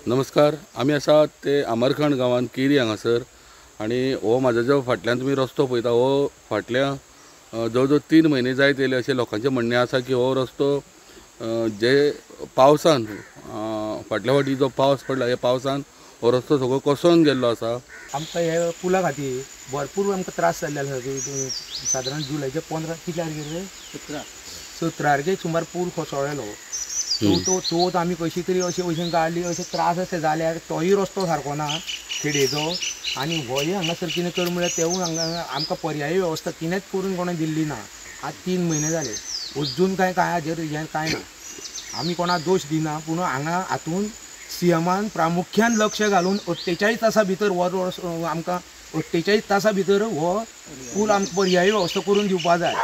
नमस्कार. आमी आसात ते आमरखंड गांवांत केरी हांगासर आनी हो म्हाजो जो फाटल्यान तुमी रस्तो पळयता हो फाटल्या जवळ जवळ 3 म्हयने जायत येयले अशें लोकांचें म्हणणें आसा की हो रस्तो जे पावसान फाटल्या फावटी जो पावस पडला ह्या पावसान हो रस्तो सगळो कोसळून गेल्लो आसा. आमकां हे पुला खातीर भरपूर आमकां त्रास जाल्ले आसा. सादारण जुलयाचे 15 कितल्या तारखेर 17 सुमार पूल कोसळ्ळेलो. तो चवथ आमी कशी तरी अशें वशेन काडली. अशे त्रास अशें जाल्यार तोय रस्तो सारको ना खेडेचो आनी होय हांगासर कितें कर म्हळ्यार तेवूय हांगा आमकां पर्यायी वेवस्था कितेंच करून कोणें दिल्ली ना. आज 3 म्हयने जाले अजून कांय हाजेर हें कांय ना. आमी कोणाक दोश दिना पूण हांगा हातून सीएमान प्रामुख्यान लक्ष घालून 48 तासां भितर हो आमकां 48 तासां भितर हो पूल आमकां पर्यायी वेवस्था करून दिवपा जाय.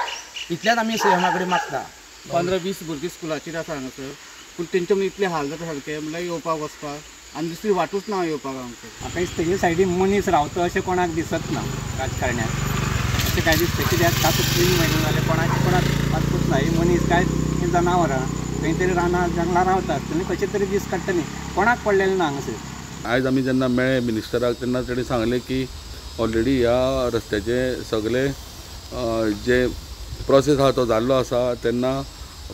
इतलेंच आमी सीएमा कडेन मागता. 15-20 भुरगीं स्कुलाचेर आसा हांगासर पूण तेंचे इतले हाल जाता सारके म्हळ्यार येवपाक वचपाक आनी दुसरी वाटूच ना येवपाक आमकां. म्हाका तेजे सायडीन मनीस रावता अशें कोणाक दिसत ना राजकारण्याक. अशें काय दिसता कित्याक तातूंत 3 म्हयने जाले कोणाक वाचपूच ना. ही मनीस काय जनावरां खंय तरी रानां जंगलां रावतात तेणी कशें तरी दीस काडटलीं. कोणाक पडलेलें ना हांगासर. आयज आमी जेन्ना मेळ्ळे मिनिस्टराक तेन्ना ताणें सांगलें की ऑलरेडी ह्या रस्त्याचे सगळे जे प्रोसेस आसा तो जाल्लो आसा. तेन्ना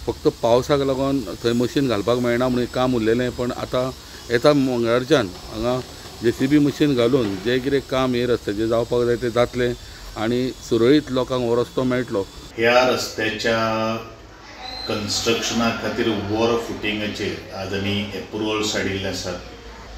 फक्त पावसाक लागून थंय मशीन घालपाक मेळना म्हणून काम उरलेलें. पण आतां येता मंगळारच्यान हांगा JCB मशीन घालून जें कितें काम हे रस्त्याचें जावपाक जाय तें जातलें आनी सुरळीत लोकांक हो रस्तो मेळटलो. ह्या रस्त्याच्या कन्स्ट्रक्शना खातीर वर फुटिंगाचेर आज आमी एप्रुवल्स हाडिल्ले आसात.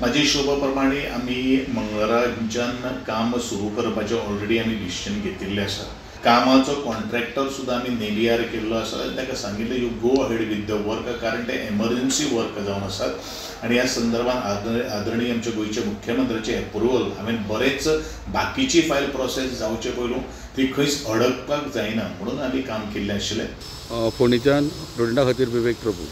म्हाजे हिशोबा प्रमाणे आमी मंगळाराच्यान काम सुरू करपाचें ऑलरेडी आमी डिसिजन घेतिल्लें आसा. कामाचो कॉन्ट्रॅक्टर सुद्दां आमी नेलियार केल्लो आसा. ताका सांगिल्लें you go ahead with the work कारण ते एमर्जन्सी वर्क जावन आसात आनी ह्या संदर्भात आदरणीय आमच्या गोंयचे मुख्यमंत्र्याचे एप्रुवल हांवें बरेच बाकीची फायल प्रोसेस जावचे पयलू ती खंयच अडकपाक जायना म्हणून आमी काम केल्लें आशिल्लें. फोंडेच्यान स्टुडंटा खातीर विवेक प्रभू.